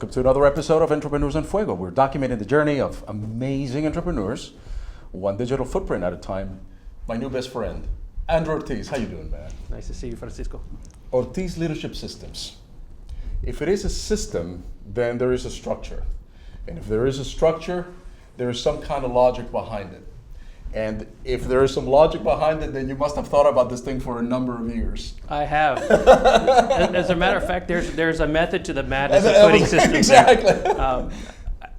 Welcome to another episode of Entrepreneurs in Fuego. We're documenting the journey of amazing entrepreneurs, one digital footprint at a time. My new best friend, Andrew Ortiz. How you doing, man? Nice to see you, Francisco. Ortiz Leadership Systems. If it is a system, then there is a structure. And if there is a structure, there is some kind of logic behind it. And if there is some logic behind it, then you must have thought about this thing for a number of years. I have. As a matter of fact, there's a method to the madness of putting systems exactly.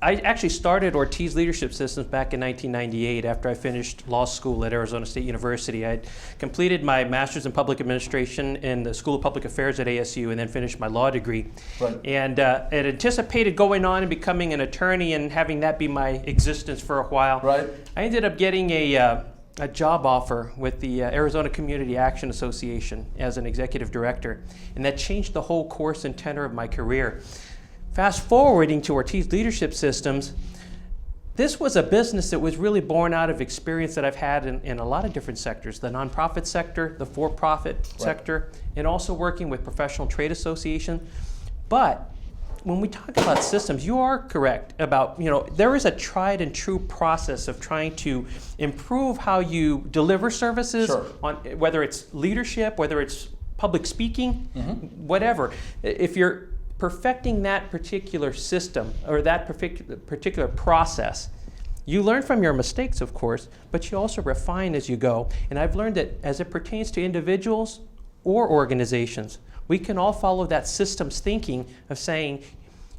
I actually started Ortiz Leadership Systems back in 1998 after I finished law school at Arizona State University. I had completed my master's in public administration in the School of Public Affairs at ASU and then finished my law degree. Right. And had anticipated going on and becoming an attorney and having that be my existence for a while. Right. I ended up getting a job offer with the Arizona Community Action Association as an executive director, and that changed the whole course and tenor of my career. Fast forwarding to Ortiz Leadership Systems, this was a business that was really born out of experience that I've had in a lot of different sectors, the nonprofit sector, the for-profit sector, and also working with professional trade associations. But when we talk about systems, you are correct about, there is a tried and true process of trying to improve how you deliver services, Sure. on whether it's leadership, whether it's public speaking, whatever. If you're perfecting that particular system or that particular process, you learn from your mistakes, of course, but you also refine as you go. And I've learned that as it pertains to individuals or organizations, we can all follow that systems thinking of saying,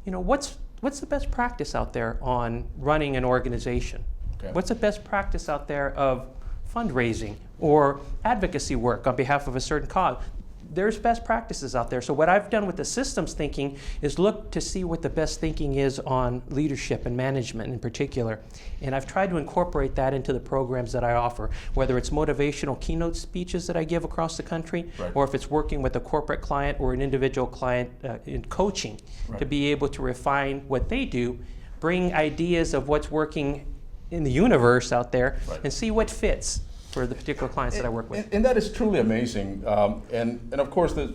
what's the best practice out there on running an organization? Okay. What's the best practice out there of fundraising or advocacy work on behalf of a certain cause? There's best practices out there. So what I've done with the systems thinking is look to see what the best thinking is on leadership and management in particular. And I've tried to incorporate that into the programs that I offer, whether it's motivational keynote speeches that I give across the country, Right. or if it's working with a corporate client or an individual client in coaching, Right. to be able to refine what they do, bring ideas of what's working in the universe out there, Right. and see what fits for the particular clients that I work with. And that is truly amazing. And of course, the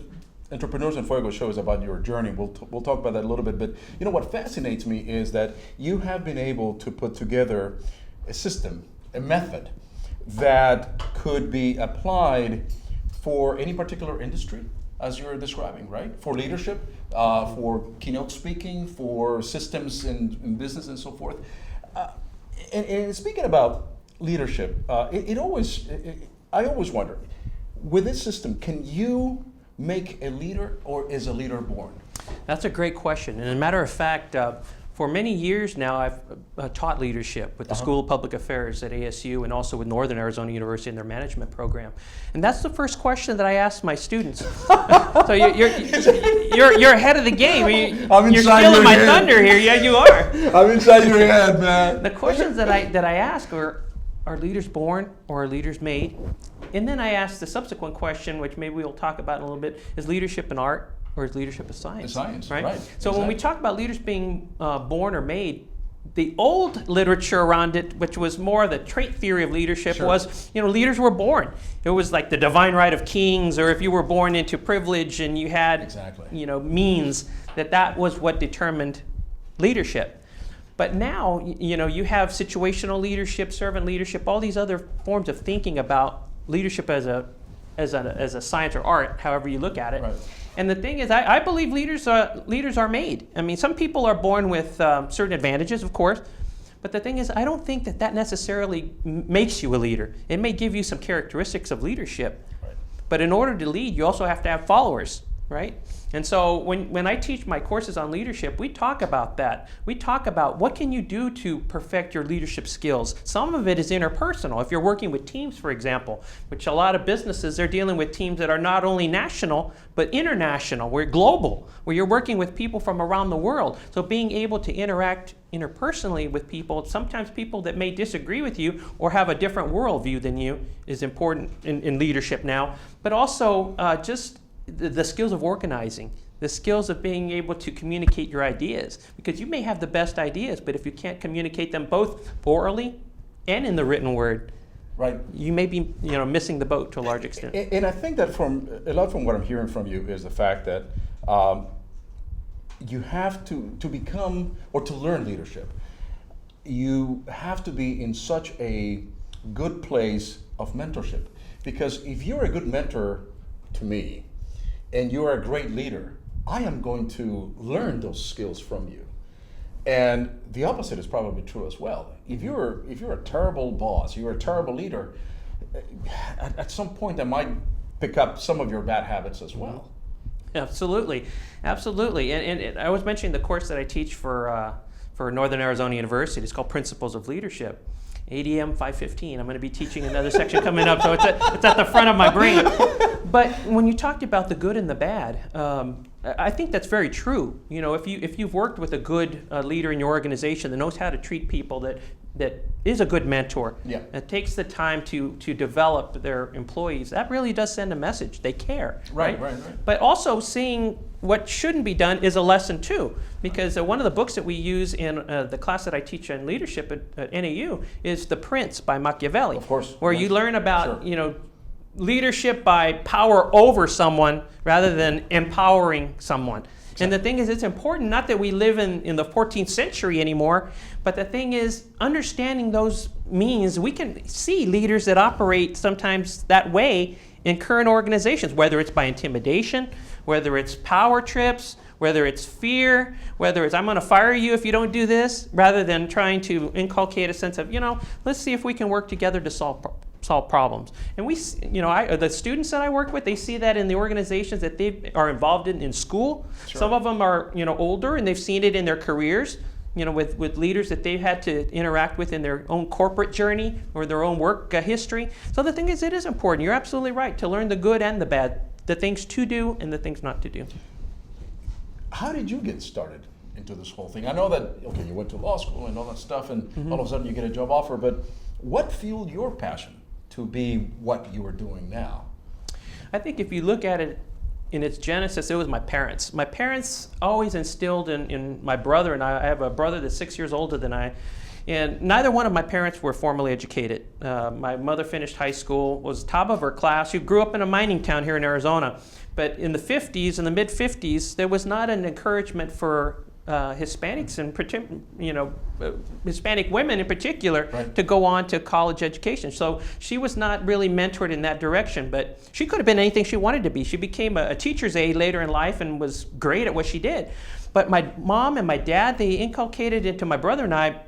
Entrepreneurs in Fuego show is about your journey. We'll talk about that a little bit. But what fascinates me is that you have been able to put together a system, a method that could be applied for any particular industry, as you're describing, right? For leadership, for keynote speaking, for systems in business and so forth. And speaking about leadership, I always wonder, with this system, can you make a leader or is a leader born? That's a great question. And as a matter of fact, for many years now, I've taught leadership with the School of Public Affairs at ASU and also with Northern Arizona University in their management program. And that's the first question that I ask my students. So you're ahead of the game. You're stealing my thunder here. Yeah, you are. I'm inside your head, man. The questions that I ask are leaders born or are leaders made? And then I ask the subsequent question, which maybe we'll talk about in a little bit, is leadership an art or is leadership a science? A science, right? right. So when we talk about leaders being born or made, the old literature around it, which was more the trait theory of leadership, Sure. was, leaders were born. It was like the divine right of kings, or if you were born into privilege and you had, Exactly. means, that was what determined leadership. But now, you have situational leadership, servant leadership, all these other forms of thinking about leadership as a science or art, however you look at it. Right. And the thing is, I believe leaders are made. I mean, some people are born with certain advantages, of course. But the thing is, I don't think that necessarily makes you a leader. It may give you some characteristics of leadership. Right. But in order to lead, you also have to have followers, right? And so when I teach my courses on leadership, we talk about that. We talk about what can you do to perfect your leadership skills. Some of it is interpersonal. If you're working with teams, for example, which a lot of businesses, they're dealing with teams that are not only national, but international. We're global, where you're working with people from around the world. So being able to interact interpersonally with people, sometimes people that may disagree with you or have a different worldview than you, is important in leadership now. But also just the skills of organizing, the skills of being able to communicate your ideas. Because you may have the best ideas, but if you can't communicate them both orally and in the written word, right, you may be missing the boat to a large extent. And I think that from what I'm hearing from you is the fact that you have to become or to learn leadership, you have to be in such a good place of mentorship. Because if you're a good mentor to me and you're a great leader, I am going to learn those skills from you. And the opposite is probably true as well. If you're a terrible boss, you're a terrible leader, at some point I might pick up some of your bad habits as well. Absolutely, absolutely. And I was mentioning the course that I teach for Northern Arizona University. It's called Principles of Leadership. 8 a.m. 5:15. I'm going to be teaching another section coming up, so it's at the front of my brain. But when you talked about the good and the bad, I think that's very true. You know, if you've worked with a good leader in your organization that knows how to treat people, that is a good mentor, that takes the time to develop their employees, that really does send a message. They care. Right. But also seeing what shouldn't be done is a lesson too, because one of the books that we use in the class that I teach in leadership at NAU is The Prince by Machiavelli. Of course. Where you learn about, leadership by power over someone rather than empowering someone. Exactly. And the thing is, it's important, not that we live in the 14th century anymore, but the thing is, understanding those means, we can see leaders that operate sometimes that way in current organizations, whether it's by intimidation, whether it's power trips, whether it's fear, whether it's I'm going to fire you if you don't do this, rather than trying to inculcate a sense of, let's see if we can work together to solve problems. And the students that I work with, they see that in the organizations that they are involved in school. Sure. Some of them are older, and they've seen it in their careers, with leaders that they've had to interact with in their own corporate journey or their own work history. So the thing is, it is important. You're absolutely right to learn the good and the bad, the things to do and the things not to do. How did you get started into this whole thing? I know that, you went to law school and all that stuff, and all of a sudden you get a job offer, but what fueled your passion to be what you are doing now? I think if you look at it in its genesis, it was my parents. My parents always instilled in my brother and I have a brother that's 6 years older than I, and neither one of my parents were formally educated. My mother finished high school, was top of her class. She grew up in a mining town here in Arizona. But in the 50s, in the mid-50s, there was not an encouragement for Hispanics and Hispanic women in particular to go on to college education. So she was not really mentored in that direction, but she could have been anything she wanted to be. She became a teacher's aide later in life and was great at what she did. But my mom and my dad, they inculcated into my brother and I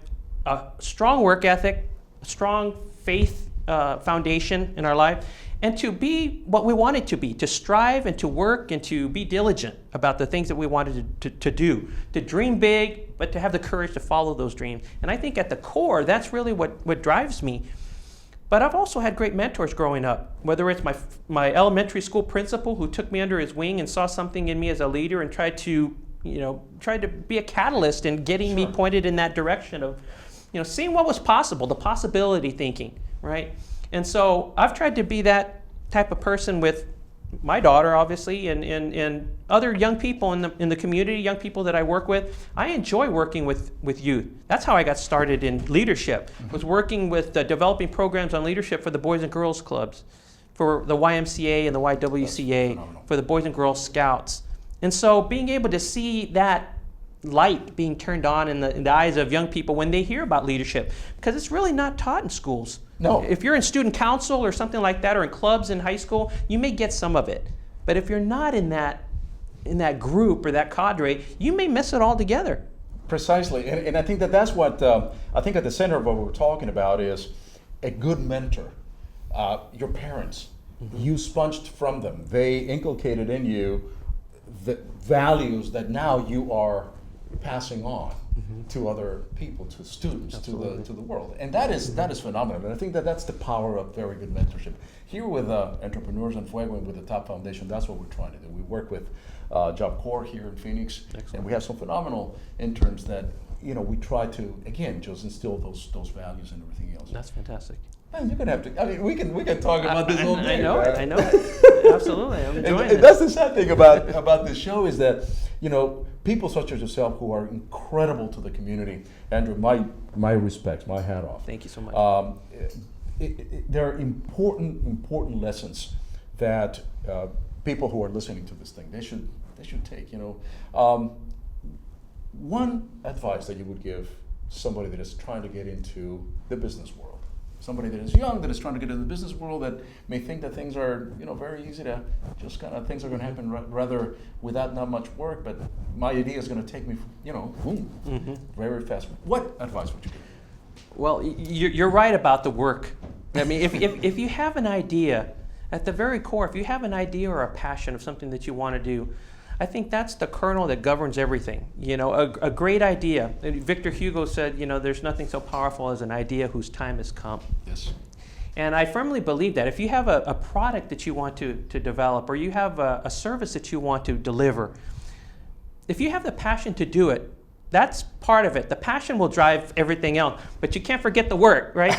a strong work ethic, a strong faith foundation in our life, and to be what we wanted to be, to strive and to work and to be diligent about the things that we wanted to do, to dream big, but to have the courage to follow those dreams. And I think at the core, that's really what drives me. But I've also had great mentors growing up, whether it's my elementary school principal who took me under his wing and saw something in me as a leader and tried to be a catalyst in getting me pointed in that direction of, seeing what was possible, the possibility thinking, right? And so I've tried to be that type of person with my daughter, obviously, and other young people in the community, young people that I work with. I enjoy working with youth. That's how I got started in leadership, was working with developing programs on leadership for the Boys and Girls Clubs, for the YMCA and the YWCA, for the Boys and Girls Scouts. And so being able to see that light being turned on in the eyes of young people when they hear about leadership, because it's really not taught in schools. No. If you're in student council or something like that, or in clubs in high school, you may get some of it. But if you're not in that group or that cadre, you may miss it altogether. Precisely, and I think that's what I think at the center of what we're talking about is a good mentor. Your parents, you sponged from them. They inculcated in you the values that now you are passing on to other people, to students, to the world, and that is phenomenal. And I think that's the power of very good mentorship. Here with entrepreneurs and Fuego and with the Top Foundation, that's what we're trying to do. We work with Job Corps here in Phoenix. Excellent. And we have some phenomenal interns that we try to again just instill those values and everything else. That's fantastic. Man, you're gonna have to. I mean, we can talk about this all day. I know right? it. I know it. Absolutely, I'm enjoying it. That's the sad thing about this show is that people such as yourself who are incredible to the community. Andrew, my respects, my hat off. Thank you so much. There are important lessons that people who are listening to this thing they should take. one advice that you would give somebody that is trying to get into the business world, somebody that is young, that is trying to get into the business world, that may think that things are, very easy to just kind of, things are going to happen rather without not much work, but my idea is going to take me, boom, very fast. What advice would you give? Well, you're right about the work. I mean, if you have an idea, at the very core, if you have an idea or a passion of something that you want to do, I think that's the kernel that governs everything. A great idea. And Victor Hugo said, there's nothing so powerful as an idea whose time has come. Yes. And I firmly believe that if you have a product that you want to develop, or you have a service that you want to deliver, if you have the passion to do it, that's part of it. The passion will drive everything else, but you can't forget the work, right?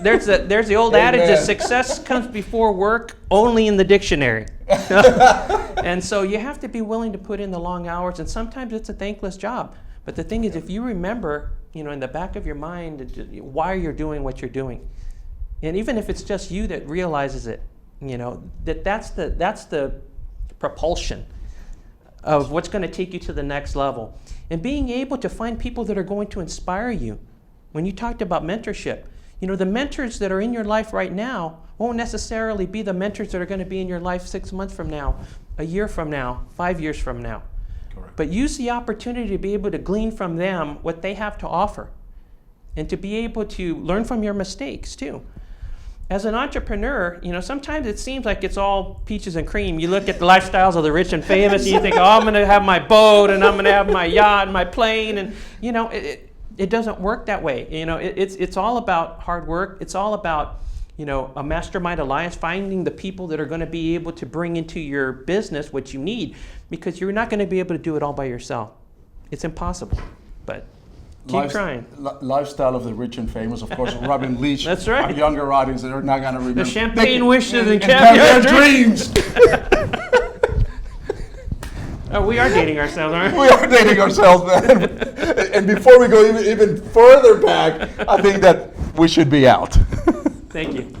There's the old adage that success comes before work only in the dictionary. And so you have to be willing to put in the long hours, and sometimes it's a thankless job. But the thing is, if you remember, in the back of your mind, why you're doing what you're doing, and even if it's just you that realizes it, that's the propulsion of what's going to take you to the next level. And being able to find people that are going to inspire you. When you talked about mentorship, the mentors that are in your life right now won't necessarily be the mentors that are going to be in your life 6 months from now, a year from now, 5 years from now. Correct. But use the opportunity to be able to glean from them what they have to offer, and to be able to learn from your mistakes too. As an entrepreneur, sometimes it seems like it's all peaches and cream. You look at the lifestyles of the rich and famous, and you think, I'm going to have my boat, and I'm going to have my yacht and my plane, and it doesn't work that way. It's all about hard work. It's all about a mastermind alliance, finding the people that are going to be able to bring into your business what you need, because you're not going to be able to do it all by yourself. It's impossible, but keep trying. Lifestyle of the rich and famous, of course. Robin Leach. That's right. Our younger audience that are not going to remember. The champagne wishes and caviar dreams. Oh, we are dating ourselves, aren't we? We are dating ourselves, man. And before we go even further back, I think that we should be out. Thank you.